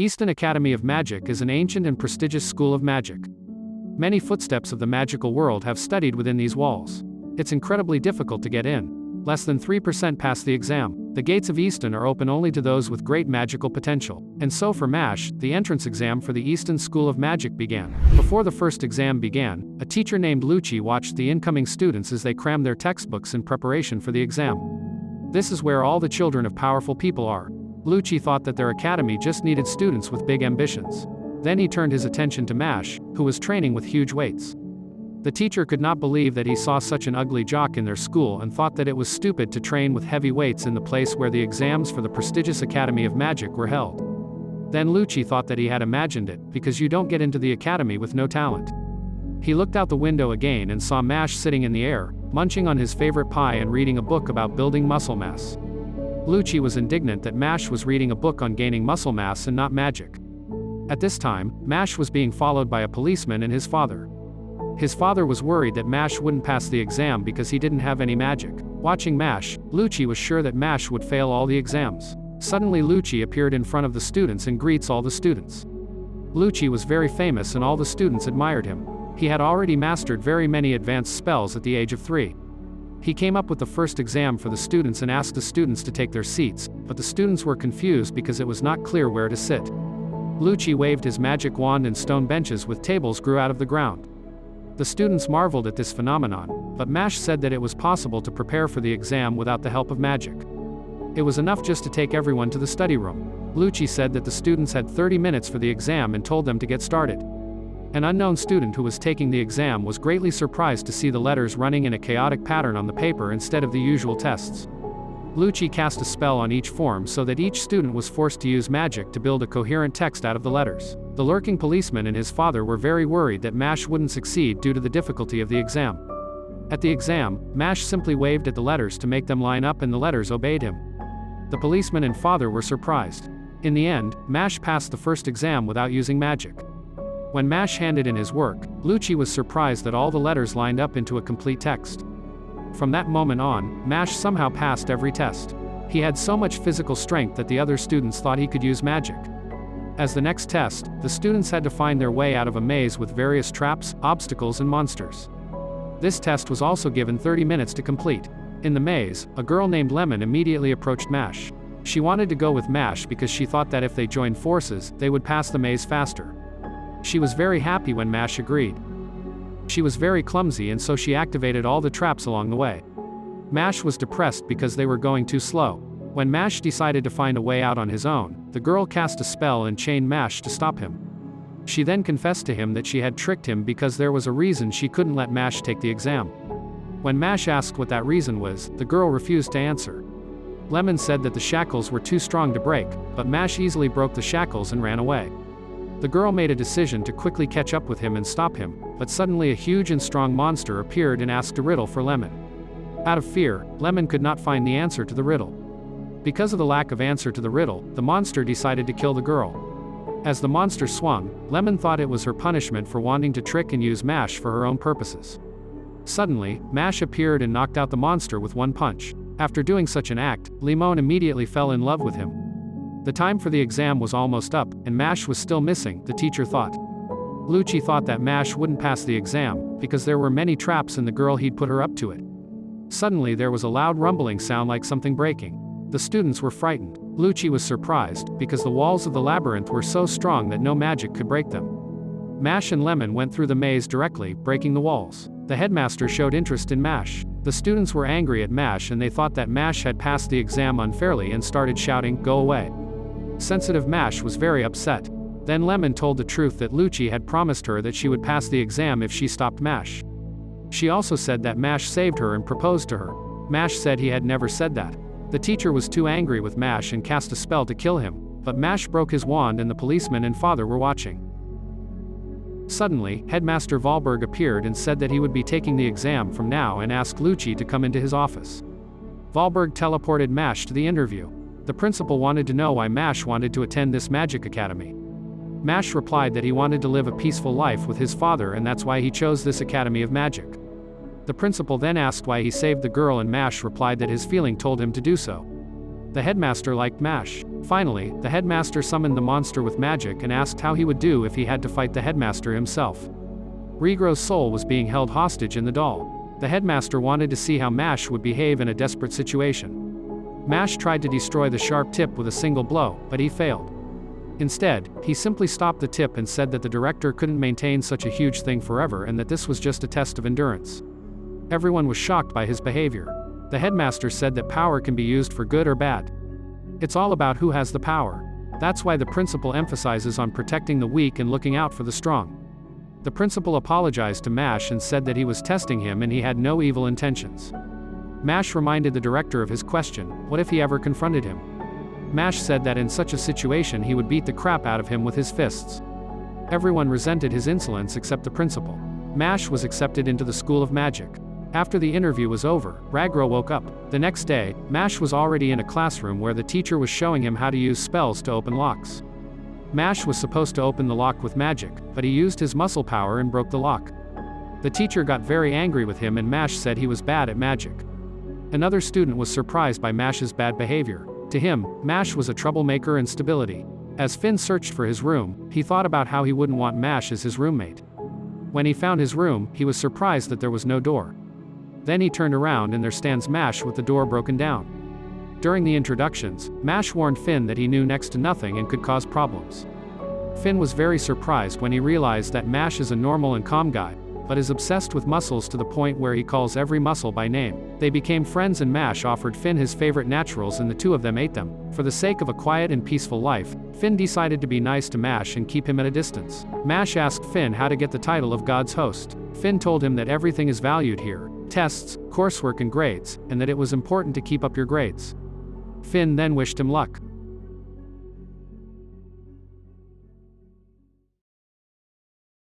Easton Academy of Magic is an ancient and prestigious school of magic. Many footsteps of the magical world have studied within these walls. It's incredibly difficult to get in. Less than 3% pass the exam. The gates of Easton are open only to those with great magical potential. And so for MASH, the entrance exam for the Easton School of Magic began. Before the first exam began, a teacher named Lucci watched the incoming students as they crammed their textbooks in preparation for the exam. This is where all the children of powerful people are. Lucci thought that their academy just needed students with big ambitions. Then he turned his attention to MASH, who was training with huge weights. The teacher could not believe that he saw such an ugly jock in their school and thought that it was stupid to train with heavy weights in the place where the exams for the prestigious Academy of Magic were held. Then Lucci thought that he had imagined it, because you don't get into the academy with no talent. He looked out the window again and saw MASH sitting in the air, munching on his favorite pie and reading a book about building muscle mass. Lucci was indignant that MASH was reading a book on gaining muscle mass and not magic. At this time, MASH was being followed by a policeman and his father. His father was worried that MASH wouldn't pass the exam because he didn't have any magic. Watching MASH, Lucci was sure that MASH would fail all the exams. Suddenly Lucci appeared in front of the students and greets all the students. Lucci was very famous and all the students admired him. He had already mastered very many advanced spells at the age of 3. He came up with the first exam for the students and asked the students to take their seats, but the students were confused because it was not clear where to sit. Lucci waved his magic wand and stone benches with tables grew out of the ground. The students marveled at this phenomenon, but MASH said that it was possible to prepare for the exam without the help of magic. It was enough just to take everyone to the study room. Lucci said that the students had 30 minutes for the exam and told them to get started. An unknown student who was taking the exam was greatly surprised to see the letters running in a chaotic pattern on the paper instead of the usual tests. Lucci cast a spell on each form so that each student was forced to use magic to build a coherent text out of the letters. The lurking policeman and his father were very worried that MASH wouldn't succeed due to the difficulty of the exam. At the exam, MASH simply waved at the letters to make them line up and the letters obeyed him. The policeman and father were surprised. In the end, MASH passed the first exam without using magic. When MASH handed in his work, Lucci was surprised that all the letters lined up into a complete text. From that moment on, MASH somehow passed every test. He had so much physical strength that the other students thought he could use magic. As the next test, the students had to find their way out of a maze with various traps, obstacles and monsters. This test was also given 30 minutes to complete. In the maze, a girl named Lemon immediately approached MASH. She wanted to go with MASH because she thought that if they joined forces, they would pass the maze faster. She was very happy when MASH agreed. She was very clumsy and so she activated all the traps along the way. MASH was depressed because they were going too slow. When MASH decided to find a way out on his own, the girl cast a spell and chained MASH to stop him. She then confessed to him that she had tricked him because there was a reason she couldn't let MASH take the exam. When MASH asked what that reason was, the girl refused to answer. Lemon said that the shackles were too strong to break, but MASH easily broke the shackles and ran away. The girl made a decision to quickly catch up with him and stop him, but suddenly a huge and strong monster appeared and asked a riddle for Lemon. Out of fear, Lemon could not find the answer to the riddle. Because of the lack of answer to the riddle, the monster decided to kill the girl. As the monster swung, Lemon thought it was her punishment for wanting to trick and use MASH for her own purposes. Suddenly, MASH appeared and knocked out the monster with one punch. After doing such an act, Lemon immediately fell in love with him. The time for the exam was almost up, and MASH was still missing, the teacher thought. Lucci thought that MASH wouldn't pass the exam, because there were many traps and the girl he'd put her up to it. Suddenly there was a loud rumbling sound like something breaking. The students were frightened. Lucci was surprised, because the walls of the labyrinth were so strong that no magic could break them. MASH and Lemon went through the maze directly, breaking the walls. The headmaster showed interest in MASH. The students were angry at MASH and they thought that MASH had passed the exam unfairly and started shouting, "Go away." Sensitive MASH was very upset. Then Lemon told the truth that Lucci had promised her that she would pass the exam if she stopped MASH. She also said that MASH saved her and proposed to her. MASH said he had never said that. The teacher was too angry with MASH and cast a spell to kill him, but MASH broke his wand and the policeman and father were watching. Suddenly, Headmaster Valberg appeared and said that he would be taking the exam from now and asked Lucci to come into his office. Valberg teleported MASH to the interview. The principal wanted to know why MASH wanted to attend this magic academy. MASH replied that he wanted to live a peaceful life with his father and that's why he chose this academy of magic. The principal then asked why he saved the girl and MASH replied that his feeling told him to do so. The headmaster liked MASH. Finally, the headmaster summoned the monster with magic and asked how he would do if he had to fight the headmaster himself. Regro's soul was being held hostage in the doll. The headmaster wanted to see how MASH would behave in a desperate situation. MASH tried to destroy the sharp tip with a single blow, but he failed. Instead, he simply stopped the tip and said that the director couldn't maintain such a huge thing forever and that this was just a test of endurance. Everyone was shocked by his behavior. The headmaster said that power can be used for good or bad. It's all about who has the power. That's why the principal emphasizes on protecting the weak and looking out for the strong. The principal apologized to MASH and said that he was testing him and he had no evil intentions. MASH reminded the director of his question, what if he ever confronted him? MASH said that in such a situation he would beat the crap out of him with his fists. Everyone resented his insolence except the principal. MASH was accepted into the School of Magic. After the interview was over, Regro woke up. The next day, MASH was already in a classroom where the teacher was showing him how to use spells to open locks. MASH was supposed to open the lock with magic, but he used his muscle power and broke the lock. The teacher got very angry with him and MASH said he was bad at magic. Another student was surprised by MASH's bad behavior. To him, MASH was a troublemaker and stability. As Finn searched for his room, he thought about how he wouldn't want MASH as his roommate. When he found his room, he was surprised that there was no door. Then he turned around and there stands MASH with the door broken down. During the introductions, MASH warned Finn that he knew next to nothing and could cause problems. Finn was very surprised when he realized that MASH is a normal and calm guy, but is obsessed with muscles to the point where he calls every muscle by name. They became friends and MASH offered Finn his favorite naturals and the two of them ate them. For the sake of a quiet and peaceful life, Finn decided to be nice to MASH and keep him at a distance. MASH asked Finn how to get the title of God's host. Finn told him that everything is valued here, tests, coursework and grades, and that it was important to keep up your grades. Finn then wished him luck.